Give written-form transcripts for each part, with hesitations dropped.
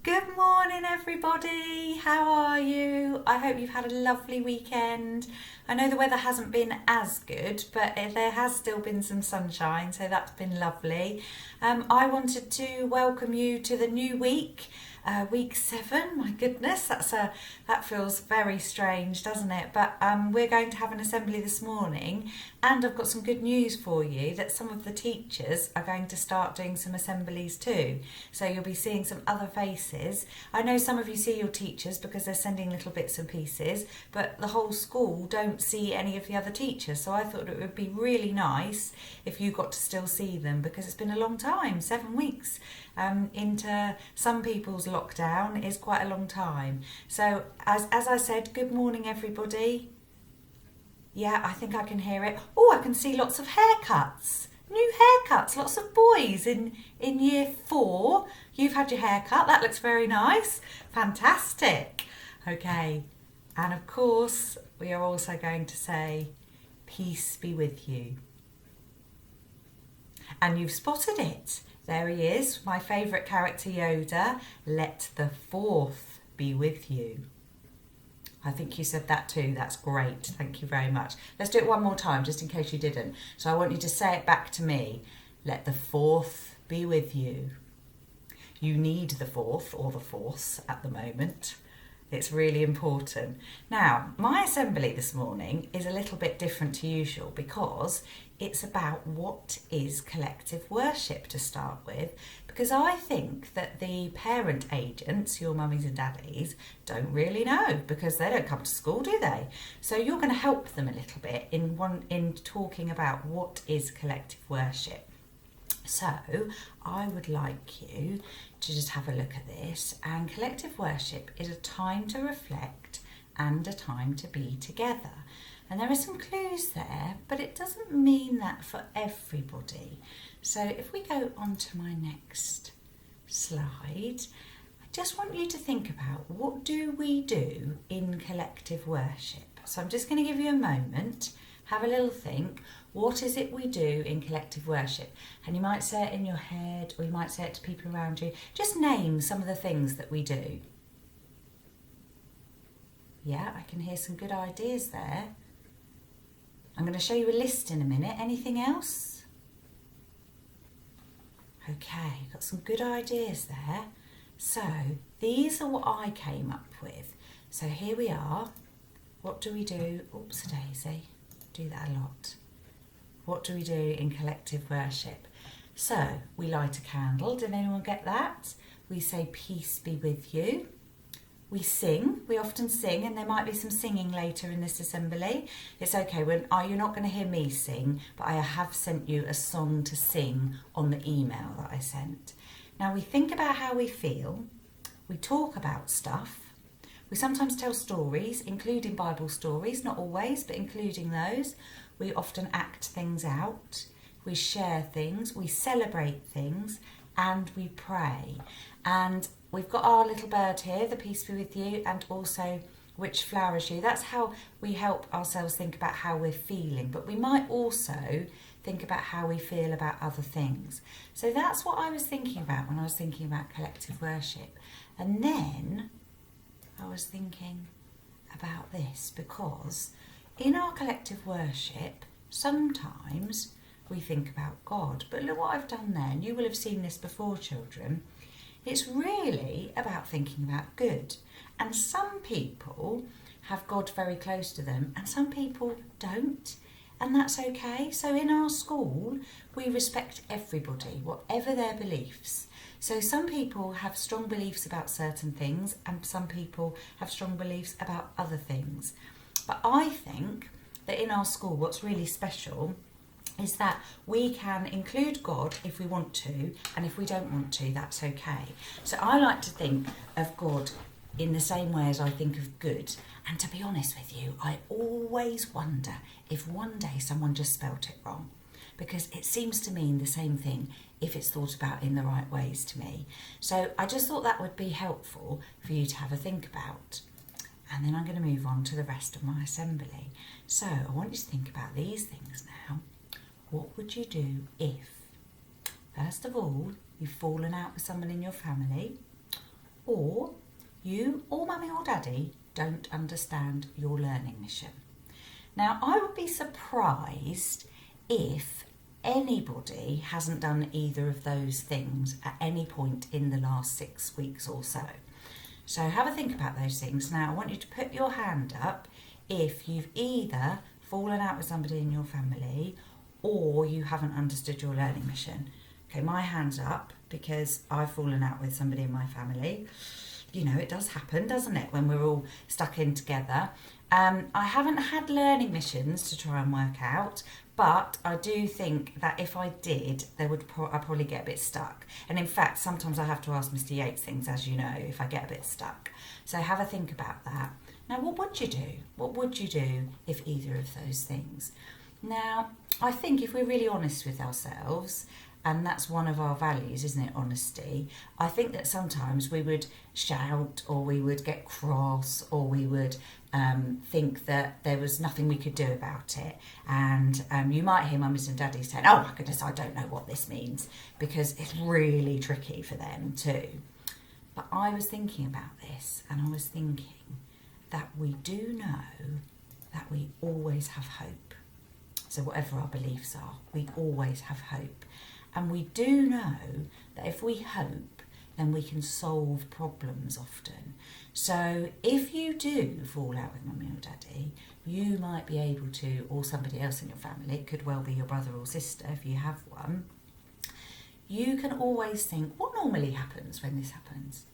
Good morning, everybody. How are you? I hope you've had a lovely weekend. I know the weather hasn't been as good, but there has still been some sunshine, so that's been lovely. I wanted to welcome you to the new week, week 7. My goodness, that feels very strange, doesn't it? But we're going to have an assembly this morning, and I've got some good news for you that some of the teachers are going to start doing some assemblies too. So you'll be seeing some other faces. I know some of you see your teachers because they're sending little bits and pieces, but the whole school don't see any of the other teachers. So I thought it would be really nice if you got to still see them, because it's been a long time, 7 weeks into some people's lockdown is quite a long time. So as I said, good morning everybody. Yeah, I think I can hear it. Oh, I can see lots of haircuts. New haircuts, lots of boys in year 4. You've had your haircut, that looks very nice. Fantastic. Okay, and of course, we are also going to say, peace be with you. And you've spotted it. There he is, my favourite character Yoda. Let the 4th be with you. I think you said that too. That's great. Thank you very much. Let's do it one more time, just in case you didn't. So I want you to say it back to me. Let the 4th be with you. You need the 4th or the Force at the moment. It's really important. Now, my assembly this morning is a little bit different to usual because it's about what is collective worship to start with, because I think that the parent agents, your mummies and daddies, don't really know because they don't come to school, do they? So you're going to help them a little bit in talking about what is collective worship. So I would like you to just have a look at this, and collective worship is a time to reflect and a time to be together. And there are some clues there, but it doesn't mean that for everybody. So if we go on to my next slide, I just want you to think about, what do we do in collective worship? So I'm just going to give you a moment, have a little think. What is it we do in collective worship? And you might say it in your head, or you might say it to people around you. Just name some of the things that we do. Yeah, I can hear some good ideas there. I'm going to show you a list in a minute. Anything else? Okay, got some good ideas there. So these are what I came up with. So here we are. What do we do? Oops, a daisy. Do that a lot. What do we do in collective worship? So we light a candle. Did anyone get that? We say peace be with you. We sing. We often sing, and there might be some singing later in this assembly. It's okay. You're not going to hear me sing, but I have sent you a song to sing on the email that I sent. Now we think about how we feel. We talk about stuff. We sometimes tell stories, including Bible stories, not always, but including those. We often act things out. We share things. We celebrate things, and we pray. And we've got our little bird here, the peace be with you, and also which flowers you. That's how we help ourselves think about how we're feeling. But we might also think about how we feel about other things. So that's what I was thinking about when I was thinking about collective worship. And then I was thinking about this, because in our collective worship, sometimes we think about God. But look what I've done there, and you will have seen this before, children. It's really about thinking about good. And some people have God very close to them, and some people don't. And that's okay. So in our school, we respect everybody, whatever their beliefs. So some people have strong beliefs about certain things, and some people have strong beliefs about other things. But I think that in our school, what's really special is that we can include God if we want to, and if we don't want to, that's okay. So I like to think of God in the same way as I think of good. And to be honest with you, I always wonder if one day someone just spelt it wrong, because it seems to mean the same thing if it's thought about in the right ways to me. So I just thought that would be helpful for you to have a think about. And then I'm going to move on to the rest of my assembly. So I want you to think about these things now. What would you do if, first of all, you've fallen out with someone in your family, or you or mummy or daddy don't understand your learning mission. Now, I would be surprised if anybody hasn't done either of those things at any point in the last 6 weeks or so. So have a think about those things. Now, I want you to put your hand up if you've either fallen out with somebody in your family or you haven't understood your learning mission. Okay, my hand's up because I've fallen out with somebody in my family. You know, it does happen, doesn't it, when we're all stuck in together. I haven't had learning missions to try and work out, but I do think that if I did, I'd probably get a bit stuck. And in fact, sometimes I have to ask Mr. Yates things, as you know, if I get a bit stuck. So have a think about that. Now, what would you do? What would you do if either of those things? Now, I think if we're really honest with ourselves, and that's one of our values, isn't it, honesty, I think that sometimes we would shout or we would get cross or we would think that there was nothing we could do about it. And you might hear mummies and daddies saying, oh my goodness, I don't know what this means, because it's really tricky for them too. But I was thinking about this, and I was thinking that we do know that we always have hope. So whatever our beliefs are, we always have hope. And we do know that if we hope, then we can solve problems often. So if you do fall out with mummy or daddy, you might be able to, or somebody else in your family, it could well be your brother or sister if you have one, you can always think, what normally happens when this happens?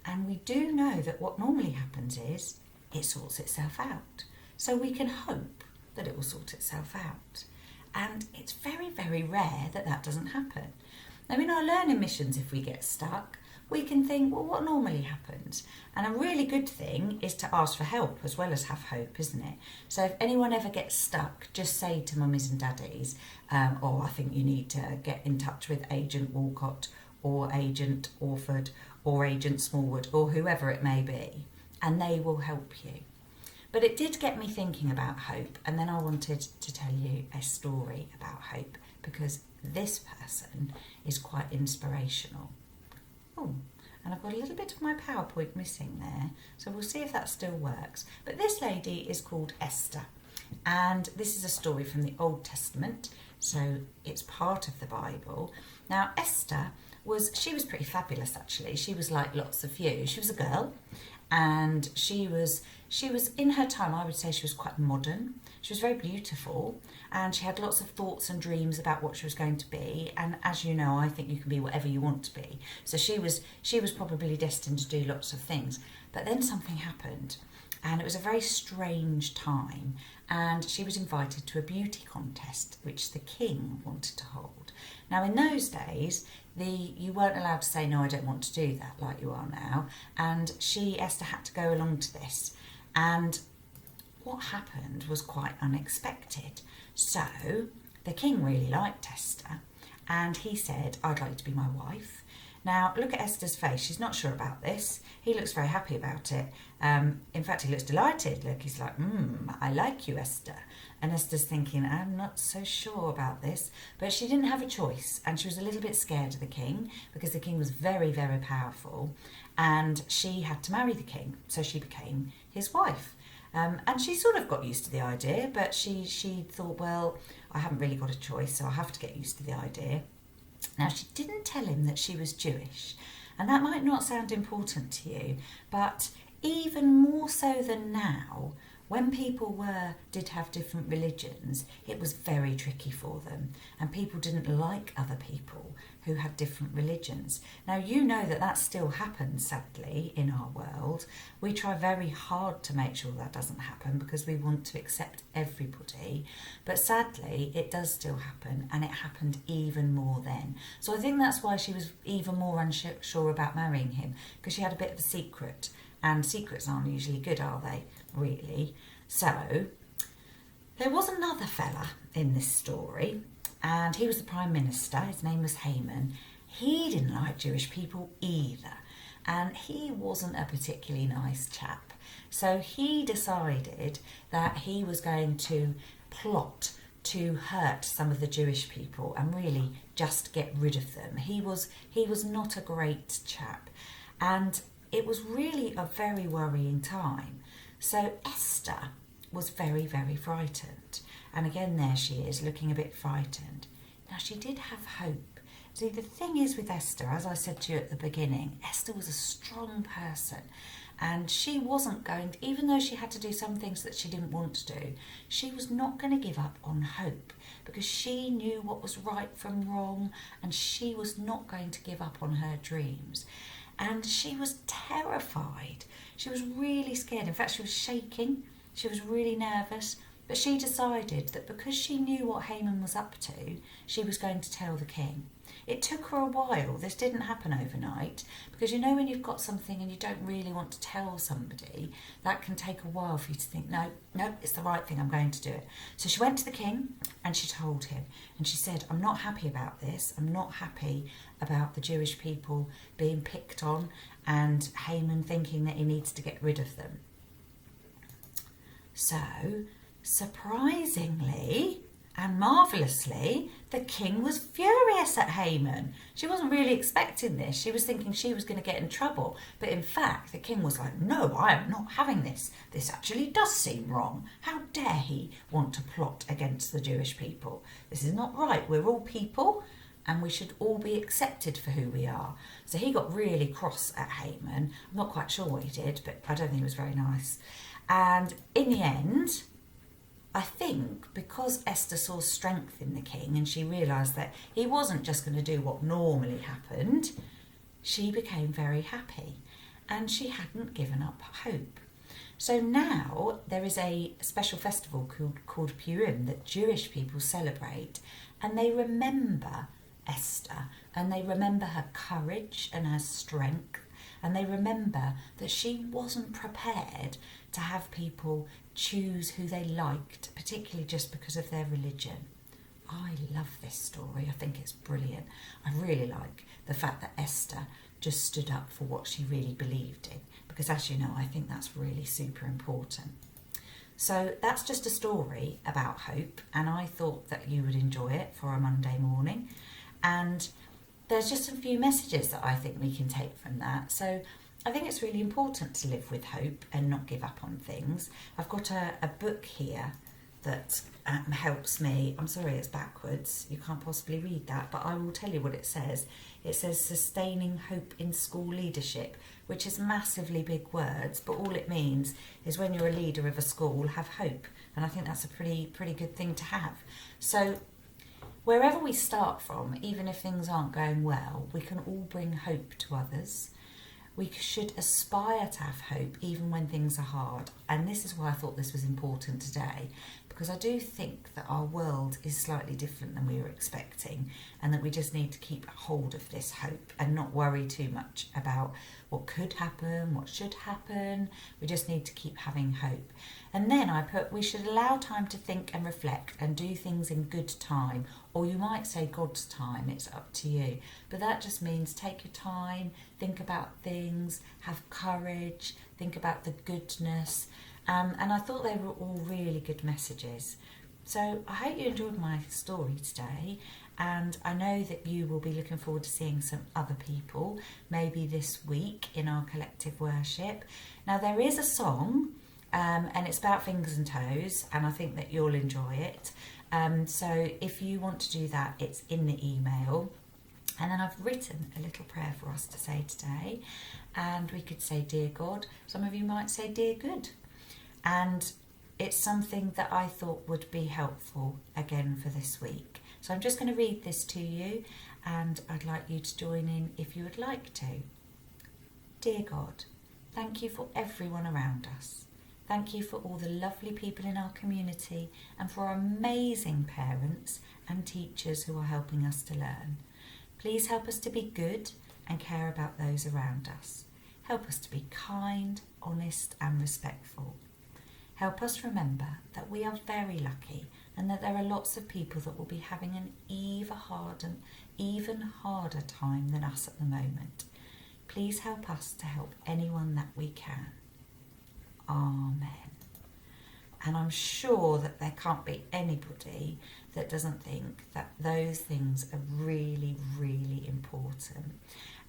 And we do know that what normally happens is it sorts itself out. So we can hope that it will sort itself out. And it's very, very rare that that doesn't happen. Now, in our learning missions, if we get stuck, we can think, well, what normally happens? And a really good thing is to ask for help as well as have hope, isn't it? So if anyone ever gets stuck, just say to mummies and daddies, I think you need to get in touch with Agent Walcott or Agent Orford or Agent Smallwood or whoever it may be, and they will help you. But it did get me thinking about hope, and then I wanted to tell you a story about hope because this person is quite inspirational. Oh, and I've got a little bit of my PowerPoint missing there, so we'll see if that still works. But this lady is called Esther, and this is a story from the Old Testament, so it's part of the Bible. Now, Esther she was pretty fabulous, actually. She was like lots of you. She was a girl, and she was in her time, I would say she was quite modern. She was very beautiful, and she had lots of thoughts and dreams about what she was going to be. And as you know, I think you can be whatever you want to be. So she was probably destined to do lots of things. But then something happened, and it was a very strange time. And she was invited to a beauty contest, which the king wanted to hold. Now, in those days, you weren't allowed to say, no, I don't want to do that, like you are now. And Esther, had to go along to this. And what happened was quite unexpected. So the king really liked Esther, and he said, I'd like to be my wife. Now, look at Esther's face. She's not sure about this. He looks very happy about it. In fact, he looks delighted. Look, he's like, I like you, Esther. And Esther's thinking, I'm not so sure about this. But she didn't have a choice, and she was a little bit scared of the king because the king was very, very powerful, and she had to marry the king. So she became his wife. And she sort of got used to the idea, but she thought, well, I haven't really got a choice, so I have to get used to the idea. Now, she didn't tell him that she was Jewish, and that might not sound important to you, but even more so than now, when people did have different religions, it was very tricky for them, and people didn't like other people who had different religions. Now, you know that still happens, sadly, in our world. We try very hard to make sure that doesn't happen because we want to accept everybody, but sadly, it does still happen, and it happened even more then. So I think that's why she was even more unsure about marrying him, because she had a bit of a secret, and secrets aren't usually good, are they, really? So there was another fella in this story, and he was the Prime Minister. His name was Haman. He didn't like Jewish people either, and he wasn't a particularly nice chap. So he decided that he was going to plot to hurt some of the Jewish people and really just get rid of them. He was not a great chap. And it was really a very worrying time. So Esther was very, very frightened. And again, there she is, looking a bit frightened. Now, she did have hope. See, the thing is with Esther, as I said to you at the beginning, Esther was a strong person. And she wasn't going to, even though she had to do some things that she didn't want to do, she was not going to give up on hope, because she knew what was right from wrong, and she was not going to give up on her dreams. And she was terrified. She was really scared. In fact, she was shaking. She was really nervous. But she decided that because she knew what Haman was up to, she was going to tell the king. It took her a while. This didn't happen overnight, because you know when you've got something and you don't really want to tell somebody, that can take a while for you to think, no, it's the right thing, I'm going to do it. So she went to the king and she told him, and she said, I'm not happy about this. I'm not happy about the Jewish people being picked on and Haman thinking that he needs to get rid of them. So, surprisingly and marvellously, the king was furious at Haman. She wasn't really expecting this. She was thinking she was going to get in trouble. But in fact, the king was like, no, I am not having this. This actually does seem wrong. How dare he want to plot against the Jewish people? This is not right. We're all people and we should all be accepted for who we are. So he got really cross at Haman. I'm not quite sure what he did, but I don't think it was very nice. And in the end, I think because Esther saw strength in the king and she realised that he wasn't just going to do what normally happened, she became very happy and she hadn't given up hope. So now there is a special festival called Purim that Jewish people celebrate, and they remember Esther and they remember her courage and her strength, and they remember that she wasn't prepared to have people choose who they liked, particularly just because of their religion. I love this story. I think it's brilliant. I really like the fact that Esther just stood up for what she really believed in, because as you know, I think that's really super important. So that's just a story about hope, and I thought that you would enjoy it for a Monday morning. And there's just a few messages that I think we can take from that. So I think it's really important to live with hope and not give up on things. I've got a book here that helps me. I'm sorry it's backwards, you can't possibly read that, but I will tell you what it says. It says Sustaining Hope in School Leadership, which is massively big words, but all it means is when you're a leader of a school, have hope. And I think that's a pretty good thing to have. So wherever we start from, even if things aren't going well, we can all bring hope to others. We should aspire to have hope even when things are hard. And this is why I thought this was important today, because I do think that our world is slightly different than we were expecting, and that we just need to keep hold of this hope and not worry too much about what could happen, what should happen. We just need to keep having hope. And then I put, we should allow time to think and reflect and do things in good time, or you might say God's time, it's up to you. But that just means take your time, think about things, have courage, think about the goodness. And I thought they were all really good messages. So I hope you enjoyed my story today, and I know that you will be looking forward to seeing some other people maybe this week in our collective worship. Now there is a song and it's about fingers and toes, and I think that you'll enjoy it. So if you want to do that, it's in the email. And then I've written a little prayer for us to say today, and we could say, Dear God. Some of you might say, Dear Good. And it's something that I thought would be helpful again for this week. So I'm just going to read this to you, and I'd like you to join in if you would like to. Dear God, thank you for everyone around us. Thank you for all the lovely people in our community and for our amazing parents and teachers who are helping us to learn. Please help us to be good and care about those around us. Help us to be kind, honest and respectful. Help us remember that we are very lucky and that there are lots of people that will be having an even harder time than us at the moment. Please help us to help anyone that we can. Amen. And I'm sure that there can't be anybody that doesn't think that those things are really, really important.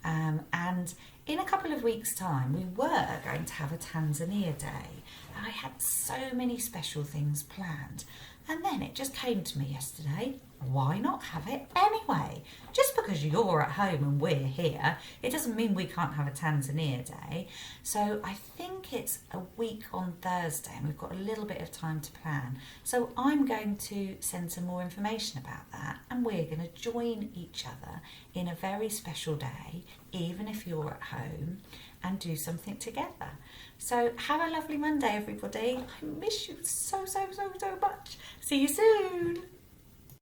And in a couple of weeks' time, we were going to have a Tanzania day. I had so many special things planned. And then it just came to me yesterday, why not have it anyway? Just because you're at home and we're here, it doesn't mean we can't have a Tanzania day. So I think it's a week on Thursday and we've got a little bit of time to plan. So I'm going to send some more information about that and we're going to join each other in a very special day, even if you're at home, and do something together. So have a lovely Monday, everybody. I miss you so much. See you soon.